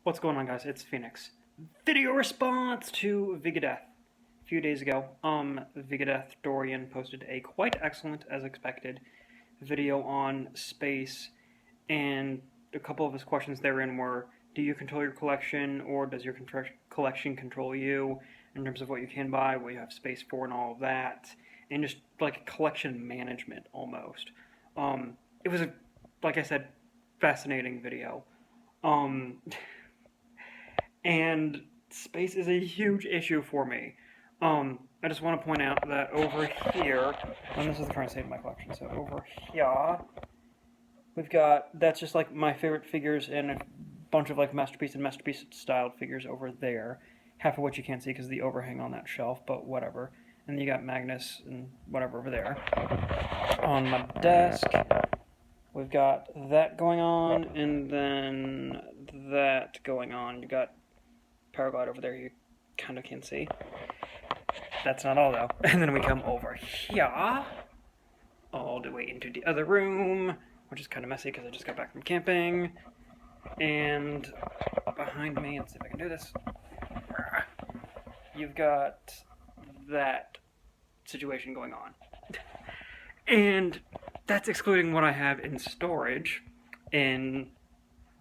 What's going on, guys? It's Phoenix. Video response to Vigadeath. A few days ago, Vigadeath Dorian posted a quite excellent, as expected, video on space, and a couple of his questions therein were, do you control your collection, or does your collection control you, in terms of what you can buy, what you have space for, and all of that, and just, like, collection management, almost. It was, like I said, fascinating video. And space is a huge issue for me. I just want to point out that over here, and this is the current state of my collection, so over here, we've got, that's just like my favorite figures and a bunch of like Masterpiece and Masterpiece styled figures over there, half of which you can't see because of the overhang on that shelf, but whatever. And then you got Magnus and whatever over there. On my desk, we've got that going on, and then that going on. You got Paraglide over there, you kind of can see. That's not all, though. And then we come over here, all the way into the other room, which is kind of messy because I just got back from camping. And behind me, let's see if I can do this, you've got that situation going on. And that's excluding what I have in storage, in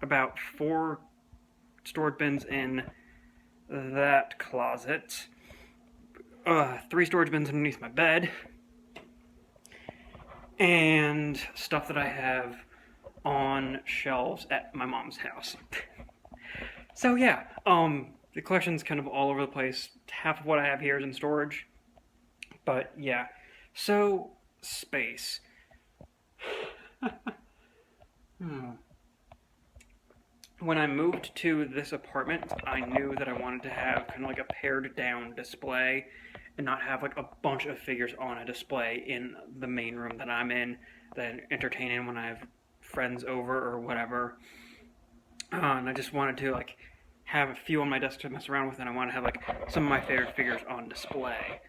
about 4 storage bins in that closet, 3 storage bins underneath my bed, and stuff that I have on shelves at my mom's house. So yeah, the collection's kind of all over the place. Half of what I have here is in storage, but yeah. So, space. When I moved to this apartment, I knew that I wanted to have kind of like a pared down display and not have like a bunch of figures on a display in the main room that I'm in, that I entertain in when I have friends over or whatever. And I just wanted to like have a few on my desk to mess around with, and I wanted to have like some of my favorite figures on display.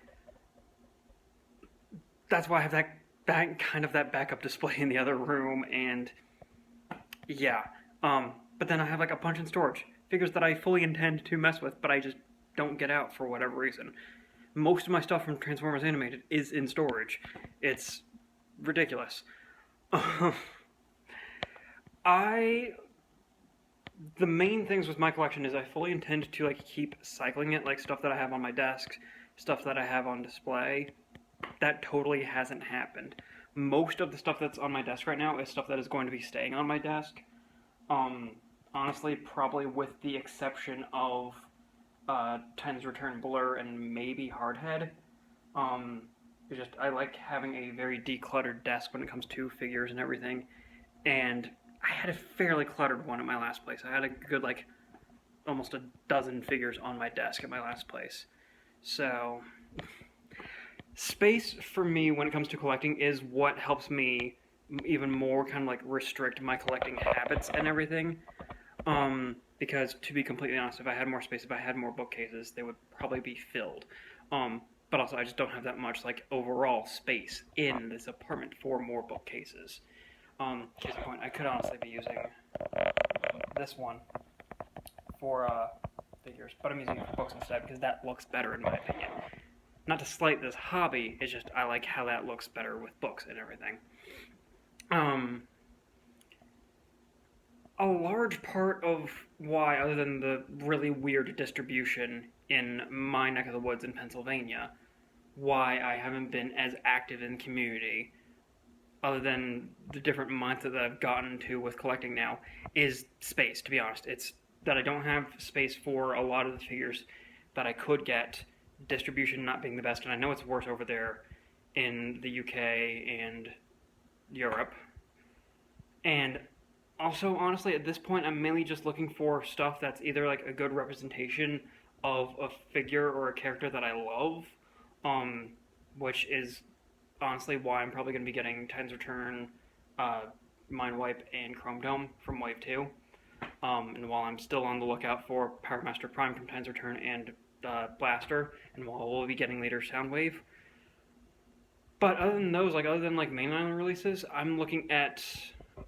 That's why I have that kind of that backup display in the other room, and yeah. But then I have like a bunch in storage. Figures that I fully intend to mess with, but I just don't get out for whatever reason. Most of my stuff from Transformers Animated is in storage. It's ridiculous. The main things with my collection is I fully intend to like keep cycling it, like stuff that I have on my desk, stuff that I have on display. That totally hasn't happened. Most of the stuff that's on my desk right now is stuff that is going to be staying on my desk. Honestly, probably with the exception of Titan's Return Blur and maybe Hardhead. It's just, I like having a very decluttered desk when it comes to figures and everything. And I had a fairly cluttered one at my last place. I had a good, like, almost a dozen figures on my desk at my last place. So, space for me when it comes to collecting is what helps me even more kind of like restrict my collecting habits and everything. Because to be completely honest, if I had more space, if I had more bookcases, they would probably be filled. But also I just don't have that much like overall space in this apartment for more bookcases. Case in point, I could honestly be using this one for figures, but I'm using it for books instead because that looks better in my opinion. Not to slight this hobby, it's just I like how that looks better with books and everything. A large part of why, other than the really weird distribution in my neck of the woods in Pennsylvania, why I haven't been as active in the community, other than the different mindsets that I've gotten to with collecting now, is space, to be honest. It's that I don't have space for a lot of the figures that I could get, distribution not being the best, and I know it's worse over there in the UK and Europe. And also, honestly, at this point, I'm mainly just looking for stuff that's either like a good representation of a figure or a character that I love, which is honestly why I'm probably going to be getting Titan's Return, Mind Wipe, and Chrome Dome from Wave 2. And while I'm still on the lookout for Power Master Prime from Titan's Return and Blaster, and while we'll be getting later Soundwave. But other than those, like other than like mainline releases, I'm looking at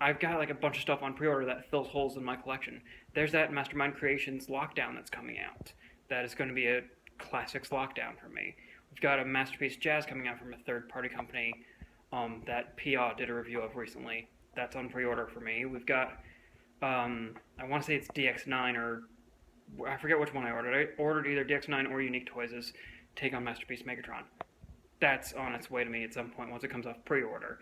I've got like a bunch of stuff on pre-order that fills holes in my collection. There's that Mastermind Creations lockdown that's coming out. That is going to be a classics lockdown for me. We've got a Masterpiece Jazz coming out from a third-party company that Pia did a review of recently. That's on pre-order for me. We've got, I want to say it's DX9 or I forget which one I ordered. I ordered either DX9 or Unique Toys' take on Masterpiece Megatron. That's on its way to me at some point once it comes off pre-order.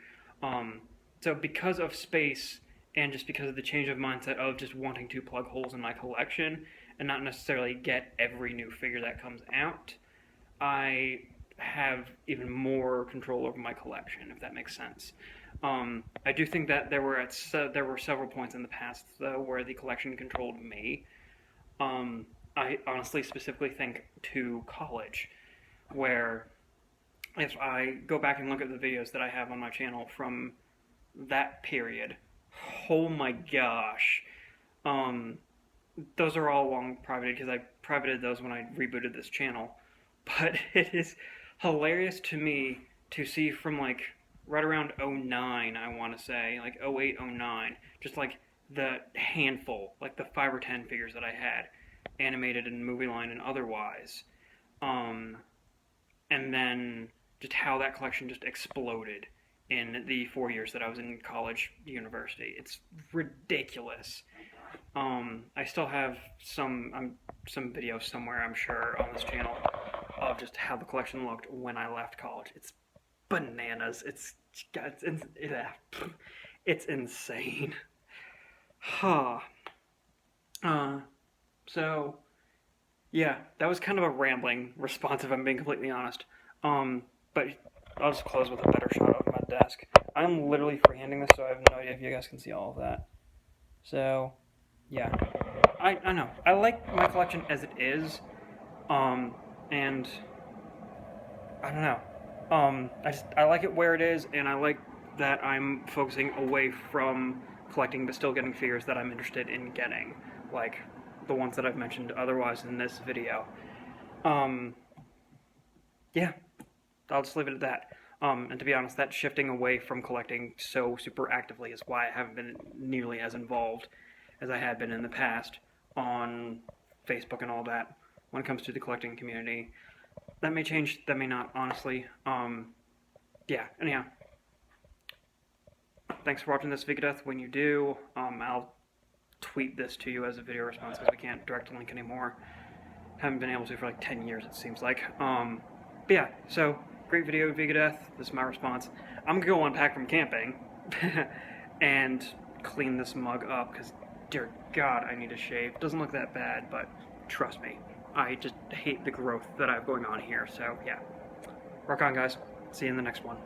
So because of space and just because of the change of mindset of just wanting to plug holes in my collection and not necessarily get every new figure that comes out, I have even more control over my collection, if that makes sense. I do think that there were several points in the past, though, where the collection controlled me. I honestly specifically think to college, where if I go back and look at the videos that I have on my channel from that period, oh my gosh. Those are all long privated because I privated those when I rebooted this channel. But it is hilarious to me to see from like right around 09, I want to say, like 08, 09, just like the handful, like the 5 or 10 figures that I had, animated and movie line and otherwise. And then just how that collection just exploded in the 4 years that I was in college, university. It's ridiculous. I still have some videos somewhere, I'm sure, on this channel of just how the collection looked when I left college. It's bananas. It's insane. Huh. So, yeah, that was kind of a rambling response, if I'm being completely honest. But I'll just close with a better shot of my desk. I'm literally freehanding this, so I have no idea if you guys can see all of that. So, yeah. I know. I like my collection as it is. And I don't know. I like it where it is, and I like that I'm focusing away from collecting but still getting figures that I'm interested in getting, like the ones that I've mentioned otherwise in this video. Yeah, I'll just leave it at that. And to be honest, that shifting away from collecting so super actively is why I haven't been nearly as involved as I had been in the past on Facebook and all that when it comes to the collecting community. That may change, that may not, honestly. Yeah, anyhow. Thanks for watching this Vigadeath. When you do, I'll tweet this to you as a video response because we can't direct link anymore. Haven't been able to for like 10 years, it seems like. But yeah, so great video, Vigadeath. This is my response. I'm gonna go unpack from camping and clean this mug up because, dear God, I need a shave. Doesn't look that bad, but trust me, I just hate the growth that I have going on here. So yeah, rock on, guys. See you in the next one.